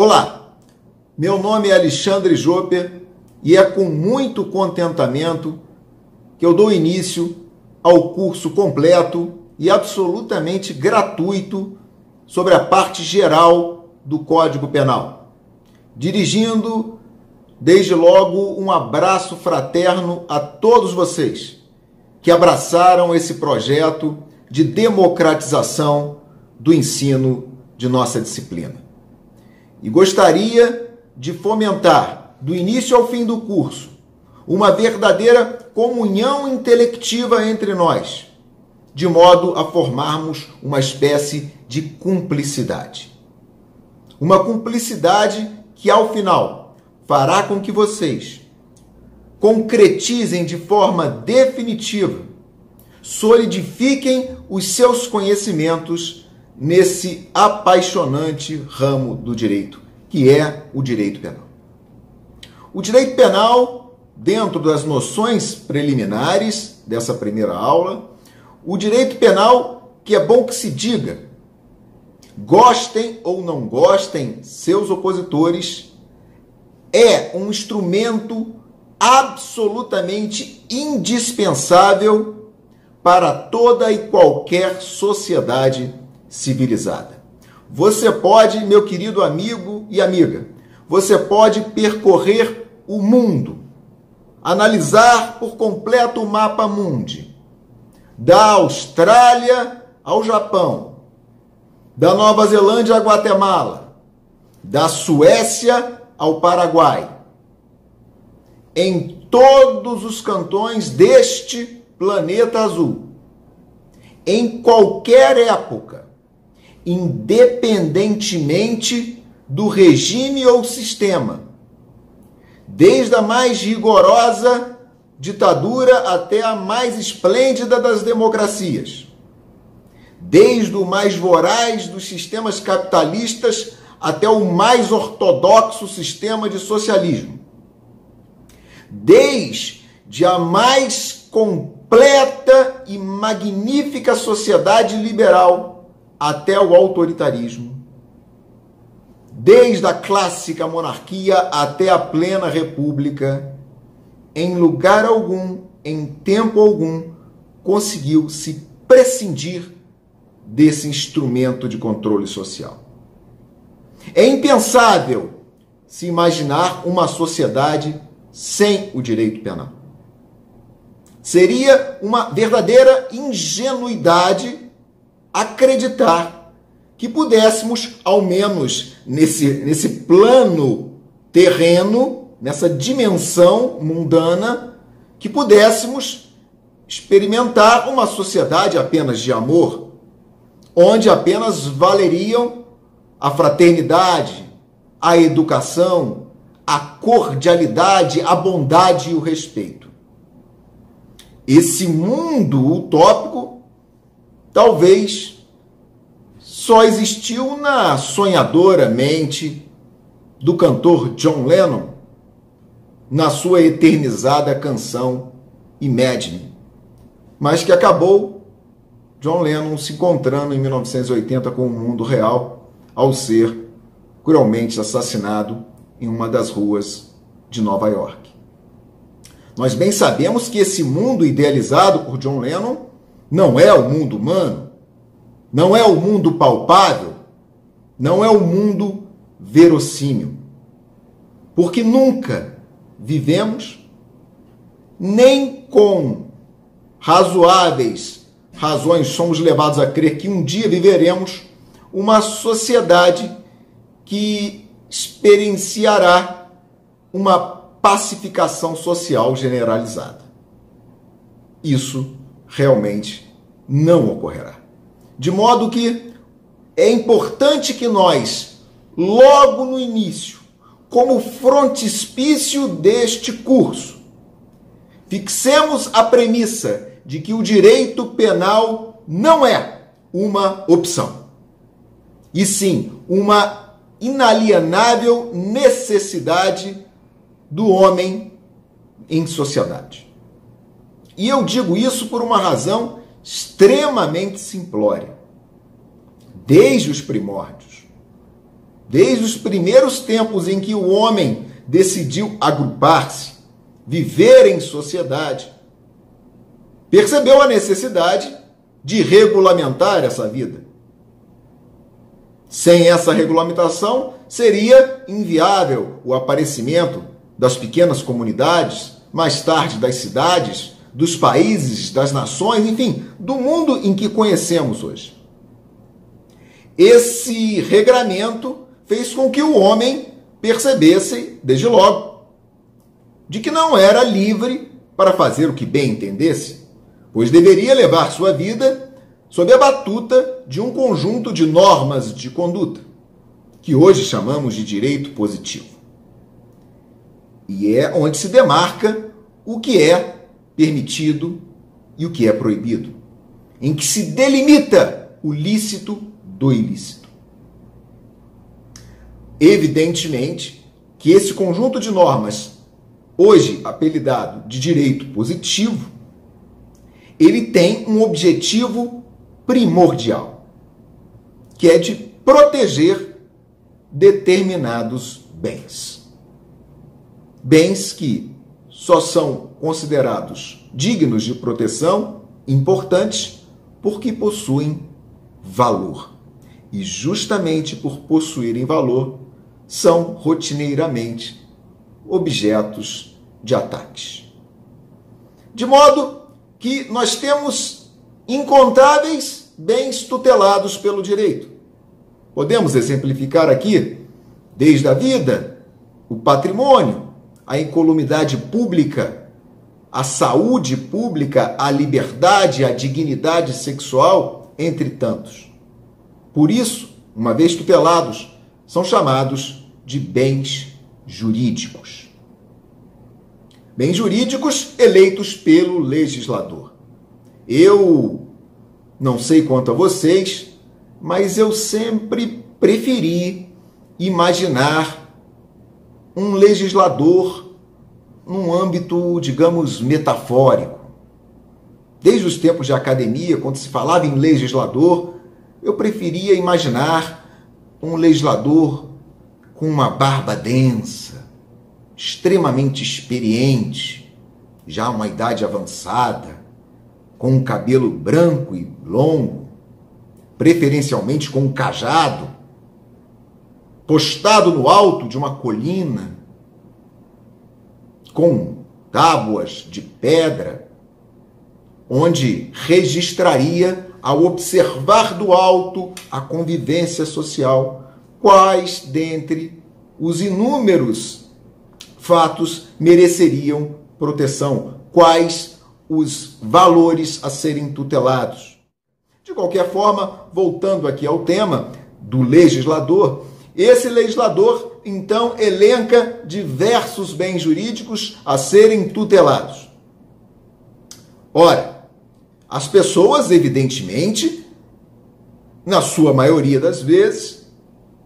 Olá, meu nome é Alexandre Joper e é com muito contentamento que eu dou início ao curso completo e absolutamente gratuito sobre a parte geral do Código Penal, dirigindo desde logo um abraço fraterno a todos vocês que abraçaram esse projeto de democratização do ensino de nossa disciplina. E gostaria de fomentar, do início ao fim do curso, uma verdadeira comunhão intelectiva entre nós, de modo a formarmos uma espécie de cumplicidade. Uma cumplicidade que, ao final, fará com que vocês concretizem de forma definitiva, solidifiquem os seus conhecimentos nesse apaixonante ramo do direito, que é o direito penal. O direito penal, dentro das noções preliminares dessa primeira aula, o direito penal, que é bom que se diga, gostem ou não gostem seus opositores, é um instrumento absolutamente indispensável para toda e qualquer sociedade civilizada. Você pode, meu querido amigo e amiga, você pode percorrer o mundo, analisar por completo o mapa mundi, da Austrália ao Japão, da Nova Zelândia à Guatemala, da Suécia ao Paraguai, em todos os cantões deste planeta azul, em qualquer época, independentemente do regime ou sistema, desde a mais rigorosa ditadura até a mais esplêndida das democracias, desde o mais voraz dos sistemas capitalistas até o mais ortodoxo sistema de socialismo, desde a mais completa e magnífica sociedade liberal até o autoritarismo, desde a clássica monarquia até a plena república, em lugar algum, em tempo algum, conseguiu se prescindir desse instrumento de controle social. É impensável se imaginar uma sociedade sem o direito penal. Seria uma verdadeira ingenuidade acreditar que pudéssemos, ao menos nesse plano terreno, nessa dimensão mundana, que pudéssemos experimentar uma sociedade apenas de amor, onde apenas valeriam a fraternidade, a educação, a cordialidade, a bondade e o respeito. Esse mundo utópico talvez só existiu na sonhadora mente do cantor John Lennon, na sua eternizada canção Imagine, mas que acabou John Lennon se encontrando em 1980 com o mundo real ao ser cruelmente assassinado em uma das ruas de Nova York. Nós bem sabemos que esse mundo idealizado por John Lennon não é o mundo humano, não é o mundo palpável, não é o mundo verossímil, porque nunca vivemos, nem com razoáveis razões somos levados a crer que um dia viveremos uma sociedade que experienciará uma pacificação social generalizada. Isso realmente não ocorrerá. De modo que é importante que nós, logo no início, como frontispício deste curso, fixemos a premissa de que o direito penal não é uma opção, e sim uma inalienável necessidade do homem em sociedade. E eu digo isso por uma razão extremamente simplória. Desde os primórdios, desde os primeiros tempos em que o homem decidiu agrupar-se, viver em sociedade, percebeu a necessidade de regulamentar essa vida. Sem essa regulamentação, seria inviável o aparecimento das pequenas comunidades, mais tarde das cidades, dos países, das nações, enfim, do mundo em que conhecemos hoje. Esse regramento fez com que o homem percebesse, desde logo, de que não era livre para fazer o que bem entendesse, pois deveria levar sua vida sob a batuta de um conjunto de normas de conduta, que hoje chamamos de direito positivo. E é onde se demarca o que é permitido e o que é proibido, em que se delimita o lícito do ilícito. Evidentemente que esse conjunto de normas, hoje apelidado de direito positivo, ele tem um objetivo primordial, que é de proteger determinados bens. Bens que só são considerados dignos de proteção, importantes, porque possuem valor. E justamente por possuírem valor, são rotineiramente objetos de ataques. De modo que nós temos incontáveis bens tutelados pelo direito. Podemos exemplificar aqui, desde a vida, o patrimônio, a incolumidade pública, a saúde pública, a liberdade, a dignidade sexual, entre tantos. Por isso, uma vez tutelados, são chamados de bens jurídicos. Bens jurídicos eleitos pelo legislador. Eu não sei quanto a vocês, mas eu sempre preferi imaginar um legislador num âmbito, digamos, metafórico. Desde os tempos de academia, quando se falava em legislador, eu preferia imaginar um legislador com uma barba densa, extremamente experiente, já uma idade avançada, com um cabelo branco e longo, preferencialmente com um cajado, postado no alto de uma colina, com tábuas de pedra, onde registraria, ao observar do alto a convivência social, quais dentre os inúmeros fatos mereceriam proteção, quais os valores a serem tutelados. De qualquer forma, voltando aqui ao tema do legislador, esse legislador, então, elenca diversos bens jurídicos a serem tutelados. Ora, as pessoas, evidentemente, na sua maioria das vezes,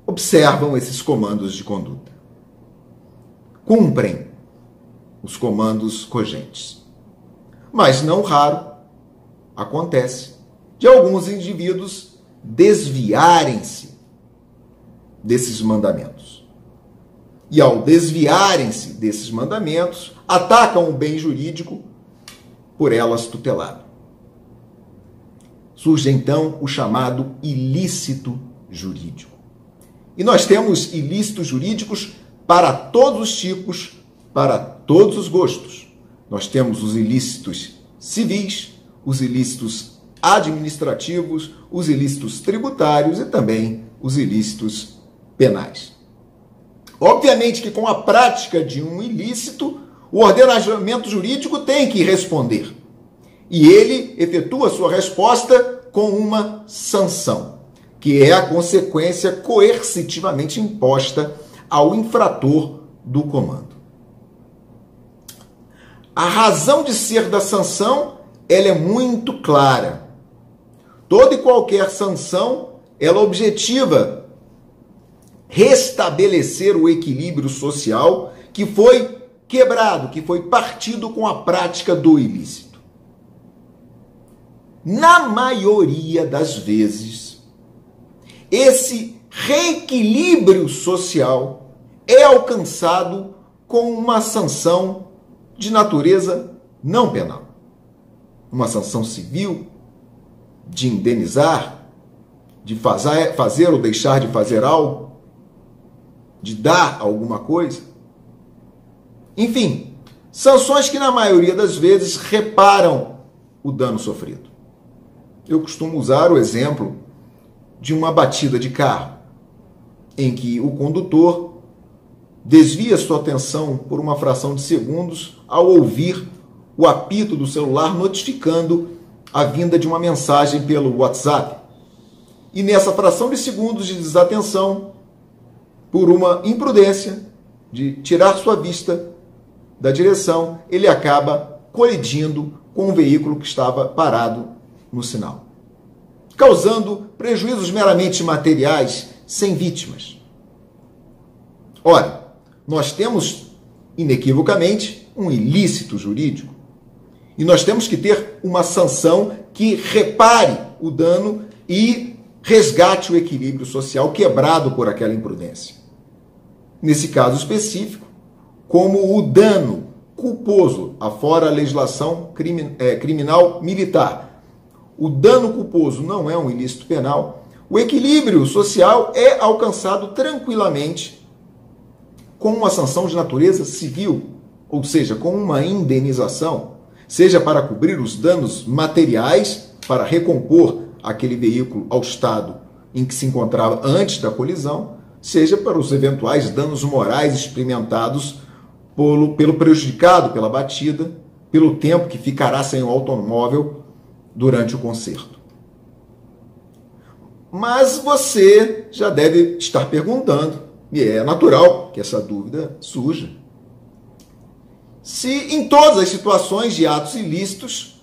observam esses comandos de conduta. Cumprem os comandos cogentes. Mas não raro acontece de alguns indivíduos desviarem-se desses mandamentos. E ao desviarem-se desses mandamentos, atacam o bem jurídico por elas tutelado. Surge então o chamado ilícito jurídico. E nós temos ilícitos jurídicos para todos os tipos, para todos os gostos. Nós temos os ilícitos civis, os ilícitos administrativos, os ilícitos tributários e também os ilícitos penais. Obviamente que com a prática de um ilícito, o ordenamento jurídico tem que responder. E ele efetua sua resposta com uma sanção, que é a consequência coercitivamente imposta ao infrator do comando. A razão de ser da sanção, ela é muito clara. Toda e qualquer sanção, ela objetiva restabelecer o equilíbrio social que foi quebrado, que foi partido com a prática do ilícito. Na maioria das vezes, esse reequilíbrio social é alcançado com uma sanção de natureza não penal. Uma sanção civil, de indenizar, de fazer ou deixar de fazer algo, de dar alguma coisa. Enfim, sanções que na maioria das vezes reparam o dano sofrido. Eu costumo usar o exemplo de uma batida de carro, em que o condutor desvia sua atenção por uma fração de segundos ao ouvir o apito do celular notificando a vinda de uma mensagem pelo WhatsApp. E nessa fração de segundos de desatenção, por uma imprudência de tirar sua vista da direção, ele acaba colidindo com um veículo que estava parado no sinal, causando prejuízos meramente materiais sem vítimas. Ora, nós temos, inequivocamente, um ilícito jurídico. E nós temos que ter uma sanção que repare o dano e resgate o equilíbrio social quebrado por aquela imprudência. Nesse caso específico, como o dano culposo, afora a legislação criminal militar, o dano culposo não é um ilícito penal, o equilíbrio social é alcançado tranquilamente com uma sanção de natureza civil, ou seja, com uma indenização, seja para cobrir os danos materiais, para recompor aquele veículo ao estado em que se encontrava antes da colisão, seja para os eventuais danos morais experimentados pelo prejudicado pela batida, pelo tempo que ficará sem o automóvel durante o conserto. Mas você já deve estar perguntando, e é natural que essa dúvida surja, se em todas as situações de atos ilícitos,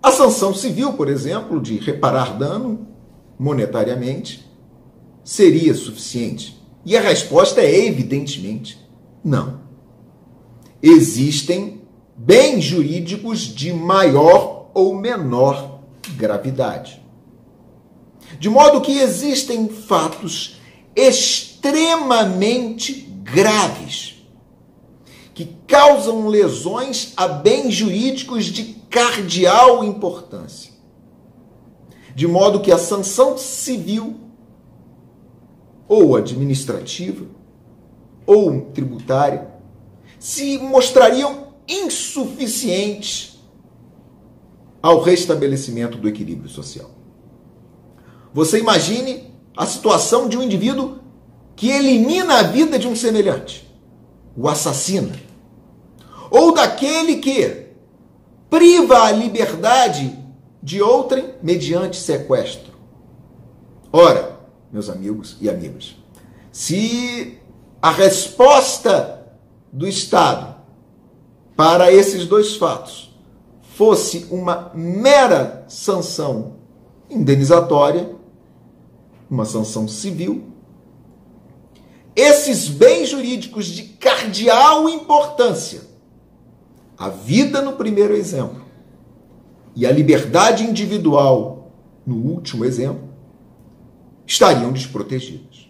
a sanção civil, por exemplo, de reparar dano monetariamente, seria suficiente? E a resposta é evidentemente não. Existem bens jurídicos de maior ou menor gravidade. De modo que existem fatos extremamente graves que causam lesões a bens jurídicos de cardeal importância. De modo que a sanção civil, ou administrativa, ou tributária, se mostrariam insuficientes ao restabelecimento do equilíbrio social. Você imagine a situação de um indivíduo que elimina a vida de um semelhante, o assassina, ou daquele que priva a liberdade de outrem mediante sequestro. Ora, meus amigos e amigas, se a resposta do Estado para esses dois fatos fosse uma mera sanção indenizatória, uma sanção civil, esses bens jurídicos de cardeal importância, a vida no primeiro exemplo e a liberdade individual no último exemplo, estariam desprotegidos.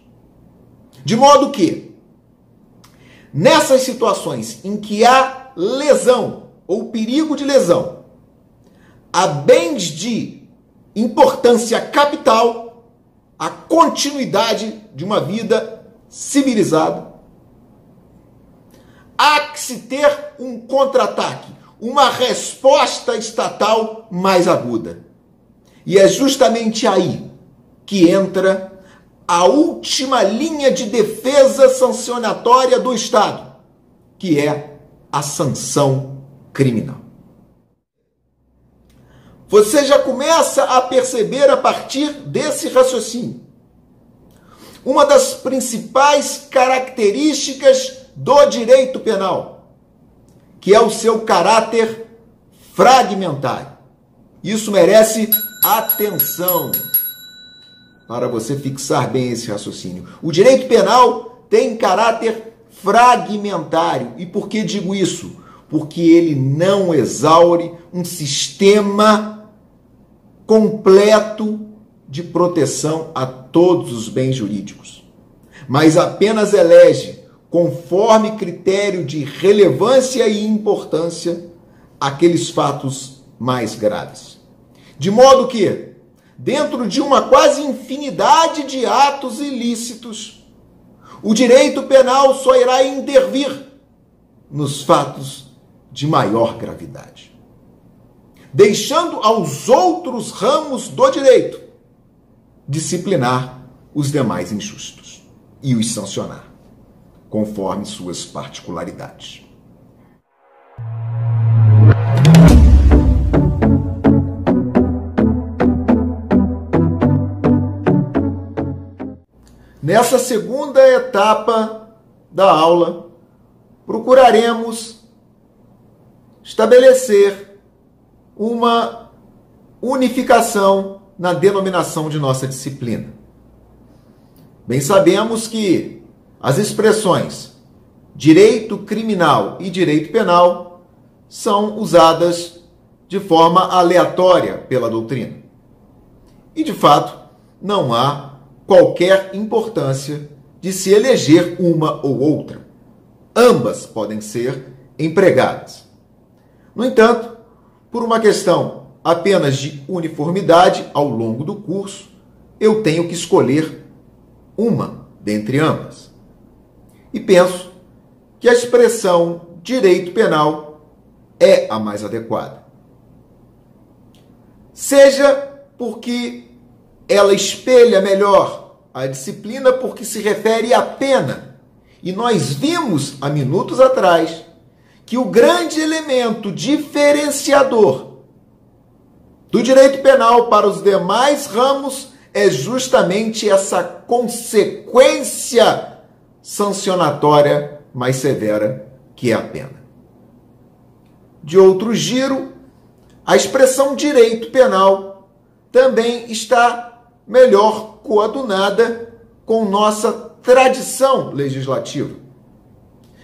De modo que, nessas situações em que há lesão ou perigo de lesão a bens de importância capital, a continuidade de uma vida civilizada, há que se ter um contra-ataque, uma resposta estatal mais aguda. E é justamente aí que entra a última linha de defesa sancionatória do Estado, que é a sanção criminal. Você já começa a perceber a partir desse raciocínio uma das principais características do direito penal, que é o seu caráter fragmentário. Isso merece atenção para você fixar bem esse raciocínio. O direito penal tem caráter fragmentário. E por que digo isso? Porque ele não exaure um sistema completo de proteção a todos os bens jurídicos, mas apenas elege, conforme critério de relevância e importância, aqueles fatos mais graves. De modo que, dentro de uma quase infinidade de atos ilícitos, o direito penal só irá intervir nos fatos de maior gravidade, deixando aos outros ramos do direito disciplinar os demais injustos e os sancionar, conforme suas particularidades. Nessa segunda etapa da aula, procuraremos estabelecer uma unificação na denominação de nossa disciplina. Bem sabemos que as expressões direito criminal e direito penal são usadas de forma aleatória pela doutrina. E, de fato, não há qualquer importância de se eleger uma ou outra. Ambas podem ser empregadas. No entanto, por uma questão apenas de uniformidade ao longo do curso, eu tenho que escolher uma dentre ambas. E penso que a expressão direito penal é a mais adequada. Seja porque ela espelha melhor a disciplina porque se refere à pena. E nós vimos, há minutos atrás, que o grande elemento diferenciador do direito penal para os demais ramos é justamente essa consequência sancionatória mais severa, que é a pena. De outro giro, a expressão direito penal também está melhor coadunada com nossa tradição legislativa,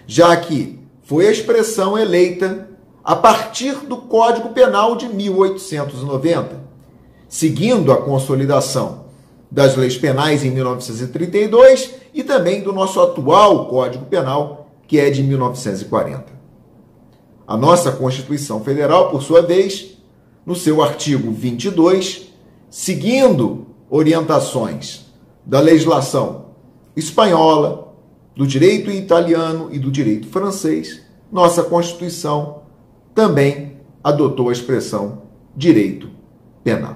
já que foi a expressão eleita a partir do Código Penal de 1890, seguindo a consolidação das leis penais em 1932 e também do nosso atual Código Penal, que é de 1940. A nossa Constituição Federal, por sua vez, no seu artigo 22, seguindo orientações da legislação espanhola, do direito italiano e do direito francês, nossa Constituição também adotou a expressão direito penal.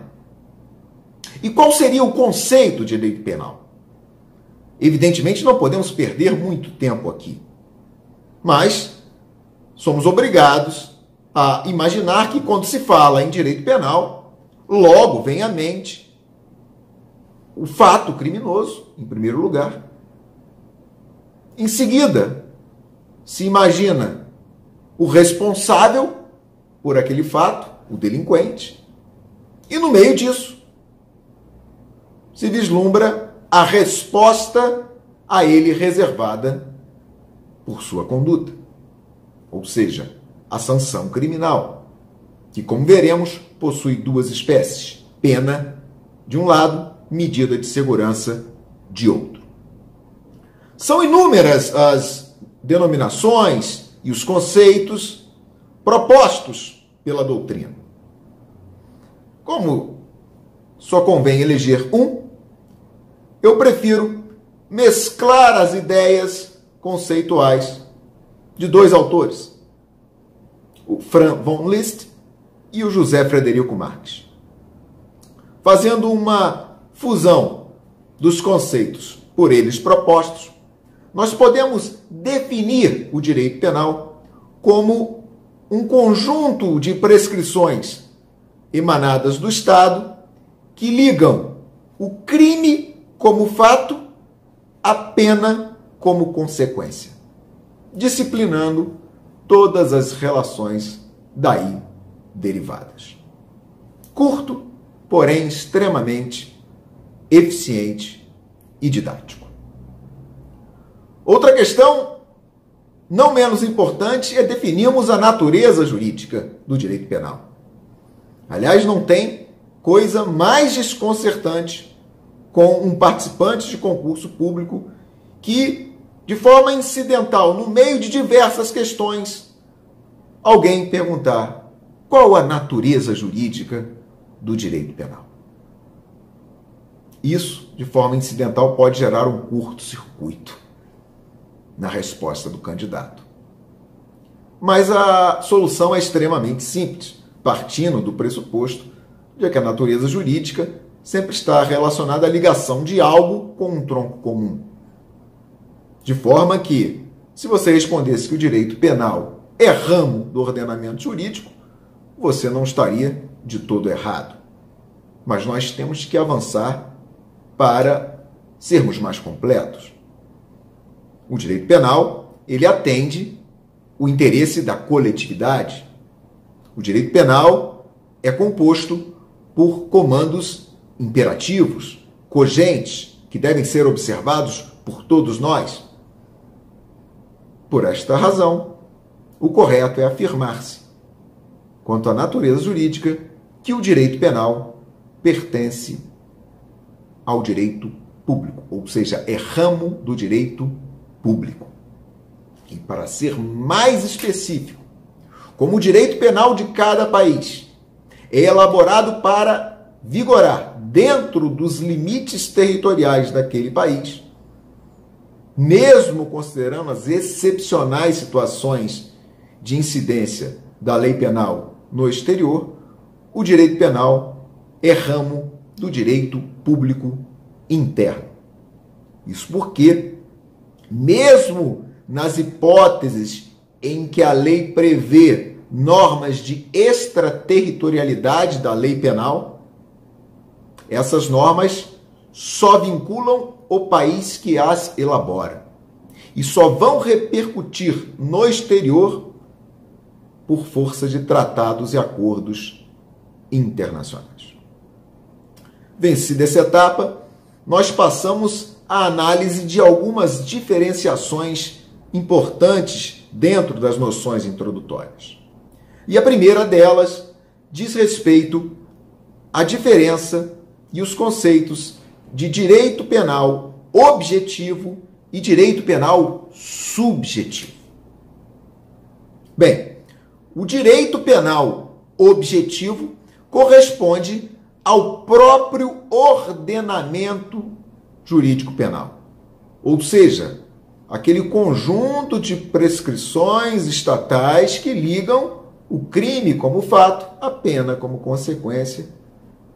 E qual seria o conceito de direito penal? Evidentemente, não podemos perder muito tempo aqui, mas somos obrigados a imaginar que quando se fala em direito penal, logo vem à mente o fato criminoso, em primeiro lugar. Em seguida, se imagina o responsável por aquele fato, o delinquente. E no meio disso, se vislumbra a resposta a ele reservada por sua conduta. Ou seja, a sanção criminal, que, como veremos, possui duas espécies: pena de um lado, medida de segurança de outro. São inúmeras as denominações e os conceitos propostos pela doutrina. Como só convém eleger um, eu prefiro mesclar as ideias conceituais de dois autores, o Franz von Liszt e o José Frederico Marx, fazendo uma fusão dos conceitos por eles propostos. Nós podemos definir o direito penal como um conjunto de prescrições emanadas do Estado que ligam o crime como fato à pena como consequência, disciplinando todas as relações daí derivadas. Curto, porém extremamente eficiente e didático. Outra questão, não menos importante, é definirmos a natureza jurídica do direito penal. Aliás, não tem coisa mais desconcertante com um participante de concurso público que, de forma incidental, no meio de diversas questões, alguém perguntar qual a natureza jurídica do direito penal. Isso, de forma incidental, pode gerar um curto-circuito na resposta do candidato. Mas a solução é extremamente simples, partindo do pressuposto de que a natureza jurídica sempre está relacionada à ligação de algo com um tronco comum. De forma que, se você respondesse que o direito penal é ramo do ordenamento jurídico, você não estaria de todo errado. Mas nós temos que avançar para sermos mais completos. O direito penal, ele atende o interesse da coletividade. O direito penal é composto por comandos imperativos, cogentes, que devem ser observados por todos nós. Por esta razão, o correto é afirmar-se, quanto à natureza jurídica, que o direito penal pertence ao direito público, ou seja, é ramo do direito público. E para ser mais específico, como o direito penal de cada país é elaborado para vigorar dentro dos limites territoriais daquele país, mesmo considerando as excepcionais situações de incidência da lei penal no exterior, o direito penal é ramo do direito público interno. Isso porque, mesmo nas hipóteses em que a lei prevê normas de extraterritorialidade da lei penal, essas normas só vinculam o país que as elabora e só vão repercutir no exterior por força de tratados e acordos internacionais. Vencida essa etapa, nós passamos à análise de algumas diferenciações importantes dentro das noções introdutórias. E a primeira delas diz respeito à diferença e os conceitos de direito penal objetivo e direito penal subjetivo. Bem, o direito penal objetivo corresponde ao próprio ordenamento jurídico penal, ou seja, aquele conjunto de prescrições estatais que ligam o crime como fato, a pena como consequência,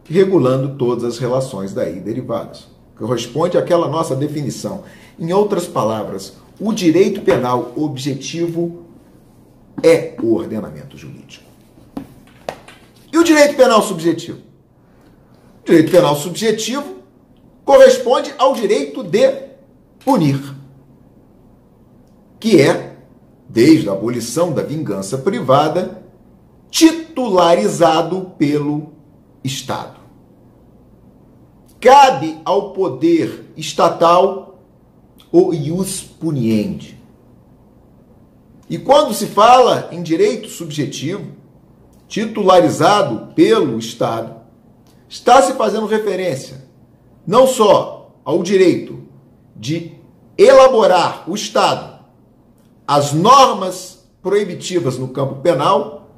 regulando todas as relações daí derivadas. Corresponde àquela nossa definição. Em outras palavras, o direito penal objetivo é o ordenamento jurídico. E o direito penal subjetivo? O direito penal subjetivo corresponde ao direito de punir, que é, desde a abolição da vingança privada, titularizado pelo Estado. Cabe ao poder estatal o ius puniendi. E quando se fala em direito subjetivo, titularizado pelo Estado, está se fazendo referência não só ao direito de elaborar o Estado as normas proibitivas no campo penal,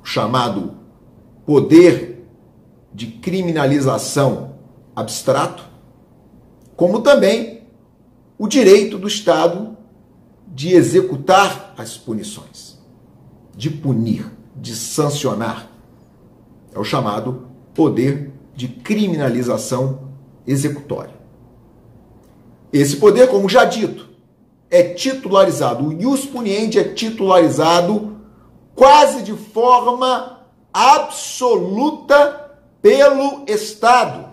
chamado poder de criminalização abstrato, como também o direito do Estado de executar as punições, de punir, de sancionar. É o chamado poder de criminalização executória. Esse poder, como já dito, é titularizado, o ius puniendi é titularizado quase de forma absoluta pelo Estado.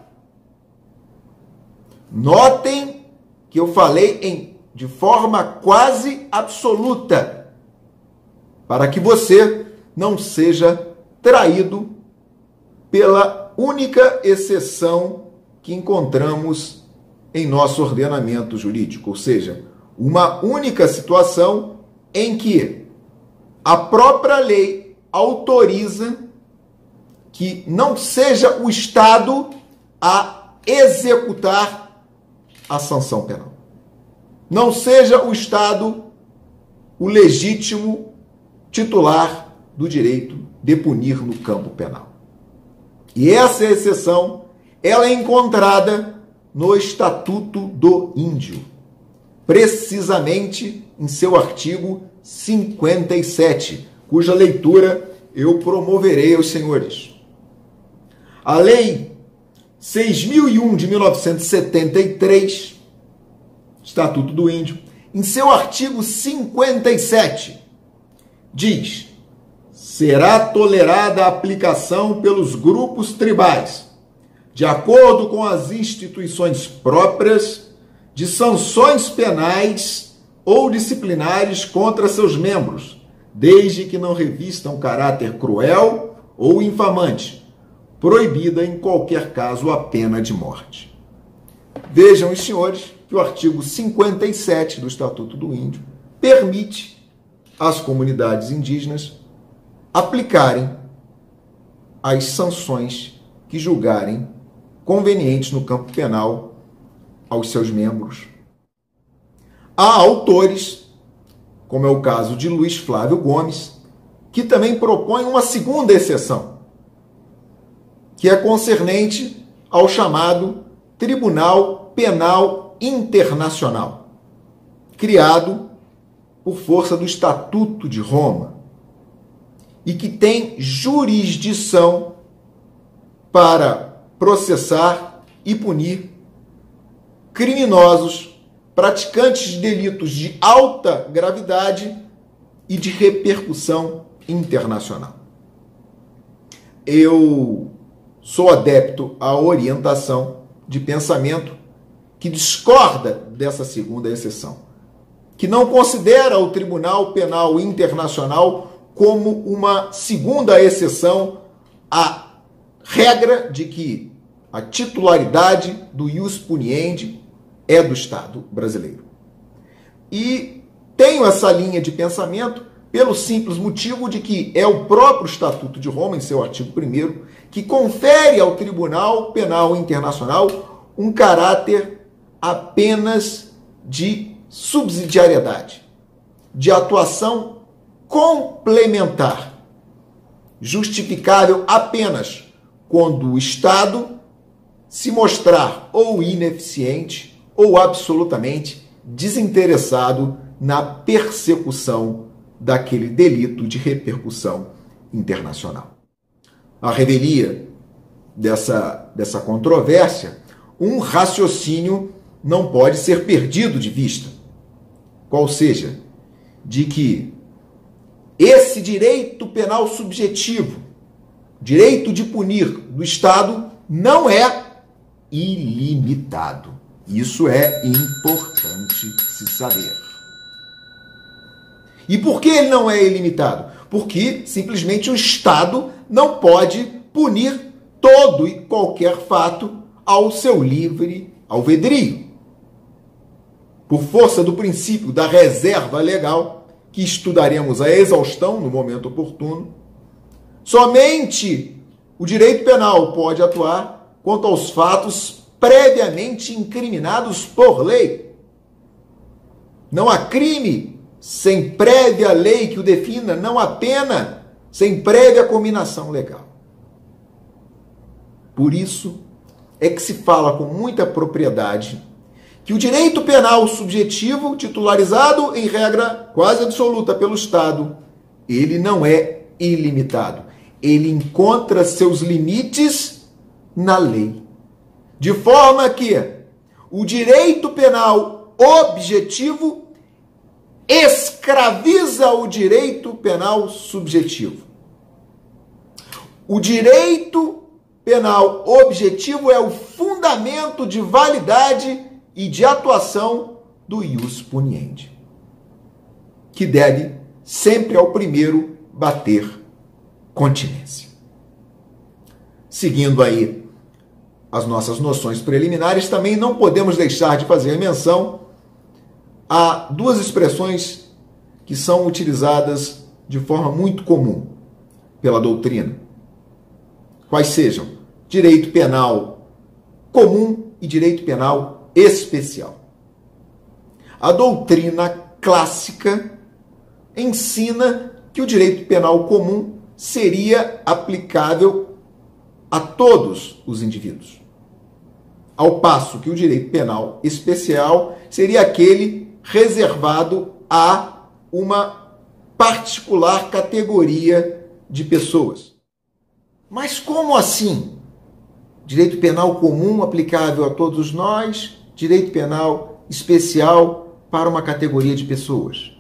Notem que eu falei de forma quase absoluta, para que você não seja traído pela única exceção que encontramos em nosso ordenamento jurídico, ou seja, uma única situação em que a própria lei autoriza que não seja o Estado a executar a sanção penal. Não seja o Estado o legítimo titular do direito de punir no campo penal. E essa exceção, ela é encontrada no Estatuto do Índio, precisamente em seu artigo 57, cuja leitura eu promoverei aos senhores. A Lei 6.001 de 1973, Estatuto do Índio, em seu artigo 57, diz: será tolerada a aplicação pelos grupos tribais, de acordo com as instituições próprias, de sanções penais ou disciplinares contra seus membros, desde que não revistam caráter cruel ou infamante, proibida em qualquer caso a pena de morte. Vejam os senhores que o artigo 57 do Estatuto do Índio permite às comunidades indígenas aplicarem as sanções que julgarem convenientes no campo penal aos seus membros. Há autores, como é o caso de Luiz Flávio Gomes, que também propõem uma segunda exceção, que é concernente ao chamado Tribunal Penal Internacional, criado por força do Estatuto de Roma, e que tem jurisdição para processar e punir criminosos praticantes de delitos de alta gravidade e de repercussão internacional. Eu sou adepto à orientação de pensamento que discorda dessa segunda exceção, que não considera o Tribunal Penal Internacional como uma segunda exceção à regra de que a titularidade do ius puniendi é do Estado brasileiro. E tenho essa linha de pensamento pelo simples motivo de que é o próprio Estatuto de Roma, em seu artigo 1º, que confere ao Tribunal Penal Internacional um caráter apenas de subsidiariedade, de atuação complementar, justificável apenas quando o Estado se mostrar ou ineficiente ou absolutamente desinteressado na persecução daquele delito de repercussão internacional. À revelia dessa controvérsia, um raciocínio não pode ser perdido de vista, qual seja, de que esse direito penal subjetivo, direito de punir do Estado, não é ilimitado. Isso é importante se saber. E por que ele não é ilimitado? Porque simplesmente o Estado não pode punir todo e qualquer fato ao seu livre albedrio. Por força do princípio da reserva legal, que estudaremos a exaustão no momento oportuno, somente o direito penal pode atuar quanto aos fatos previamente incriminados por lei. Não há crime sem prévia lei que o defina, não há pena sem prévia cominação legal. Por isso é que se fala com muita propriedade que o direito penal subjetivo, titularizado em regra quase absoluta pelo Estado, ele não é ilimitado. Ele encontra seus limites na lei. De forma que o direito penal objetivo escraviza o direito penal subjetivo. O direito penal objetivo é o fundamento de validade e de atuação do ius puniendi, que deve sempre ao primeiro bater continência. Seguindo aí as nossas noções preliminares, também não podemos deixar de fazer menção a duas expressões que são utilizadas de forma muito comum pela doutrina. quais sejam direito penal comum e direito penal especial. A doutrina clássica ensina que o direito penal comum seria aplicável a todos os indivíduos, ao passo que o direito penal especial seria aquele reservado a uma particular categoria de pessoas. Mas como assim? Direito penal comum aplicável a todos nós, direito penal especial para uma categoria de pessoas.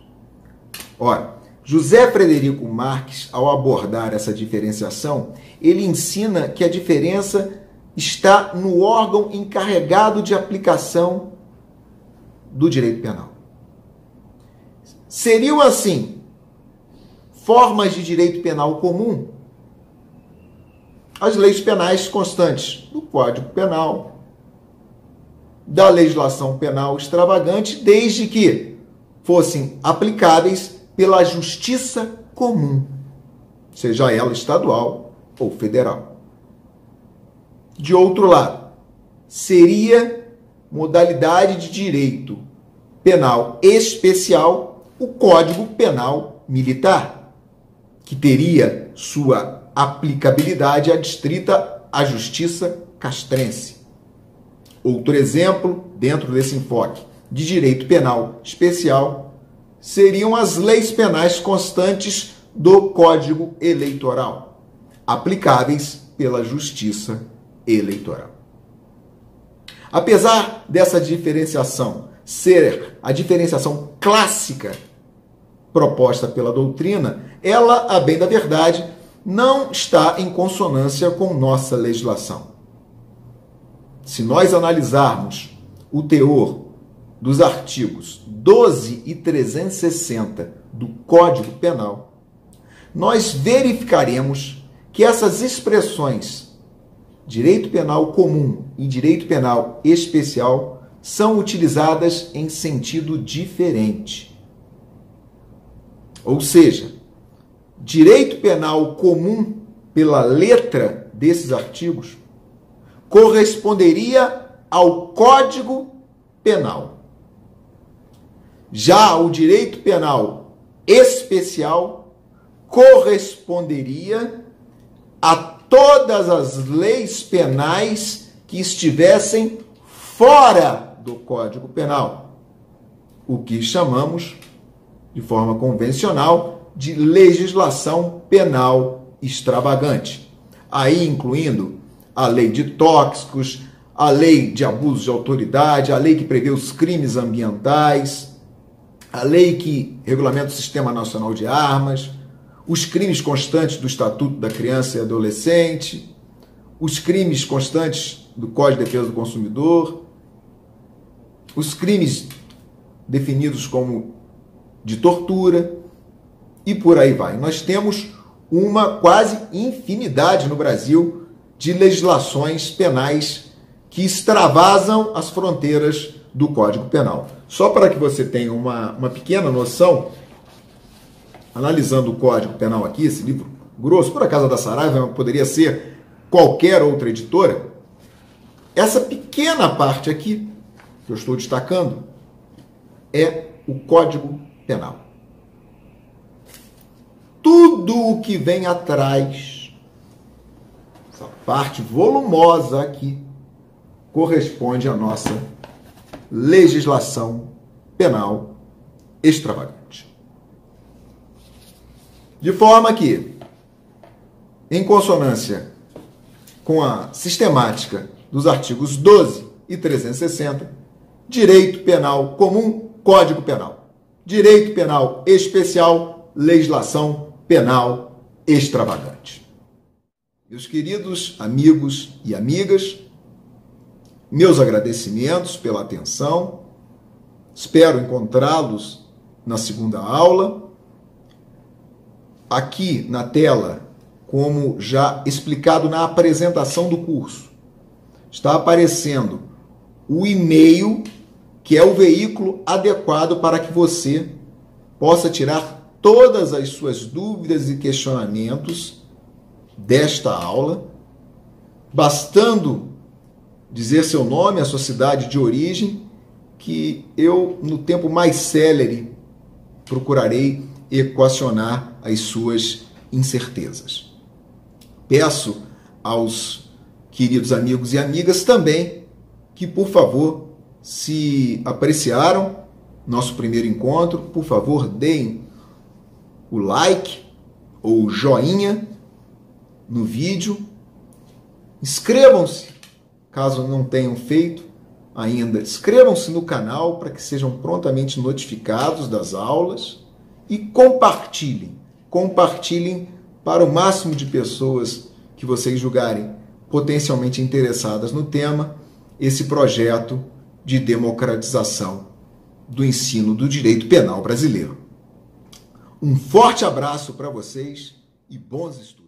Ora, José Frederico Marques, ao abordar essa diferenciação, ele ensina que a diferença está no órgão encarregado de aplicação do direito penal. Seriam, assim, formas de direito penal comum as leis penais constantes do Código Penal, da legislação penal extravagante, desde que fossem aplicáveis pela justiça comum, seja ela estadual ou federal. De outro lado, seria modalidade de direito penal especial o Código Penal Militar, que teria sua aplicabilidade adstrita à justiça castrense. Outro exemplo, dentro desse enfoque de direito penal especial, seriam as leis penais constantes do Código Eleitoral, aplicáveis pela Justiça Eleitoral. Apesar dessa diferenciação ser a diferenciação clássica proposta pela doutrina, ela, a bem da verdade, não está em consonância com nossa legislação. Se nós analisarmos o teor dos artigos 12 e 360 do Código Penal, nós verificaremos que essas expressões direito penal comum e direito penal especial são utilizadas em sentido diferente. Ou seja, direito penal comum, pela letra desses artigos, corresponderia ao Código Penal. Já o direito penal especial corresponderia a todas as leis penais que estivessem fora do Código Penal, o que chamamos, de forma convencional, de legislação penal extravagante. Aí incluindo a lei de tóxicos, a lei de abuso de autoridade, a lei que prevê os crimes ambientais, a lei que regulamenta o Sistema Nacional de Armas, os crimes constantes do Estatuto da Criança e Adolescente, os crimes constantes do Código de Defesa do Consumidor, os crimes definidos como de tortura e por aí vai. Nós temos uma quase infinidade no Brasil de legislações penais que extravasam as fronteiras do Código Penal. Só para que você tenha uma pequena noção, analisando o Código Penal aqui, esse livro grosso, por acaso da Saraiva, poderia ser qualquer outra editora, essa pequena parte aqui, que eu estou destacando, é o Código Penal. Tudo o que vem atrás, essa parte volumosa aqui, corresponde à nossa legislação penal extravagante. De forma que, em consonância com a sistemática dos artigos 12 e 360, direito penal comum, Código Penal. Direito penal especial, legislação penal extravagante. Meus queridos amigos e amigas, meus agradecimentos pela atenção. Espero encontrá-los na segunda aula. Aqui na tela, como já explicado na apresentação do curso, está aparecendo o e-mail, que é o veículo adequado para que você possa tirar todas as suas dúvidas e questionamentos desta aula bastando dizer seu nome, a sua cidade de origem, que eu, no tempo mais célere, procurarei equacionar as suas incertezas. Peço aos queridos amigos e amigas também que, por favor, se apreciaram nosso primeiro encontro, por favor, deem o like ou o joinha no vídeo. Inscrevam-se, caso não tenham feito ainda. Inscrevam-se no canal para que sejam prontamente notificados das aulas e compartilhem. Compartilhem para o máximo de pessoas que vocês julgarem potencialmente interessadas no tema, esse projeto de democratização do ensino do direito penal brasileiro. Um forte abraço para vocês e bons estudos.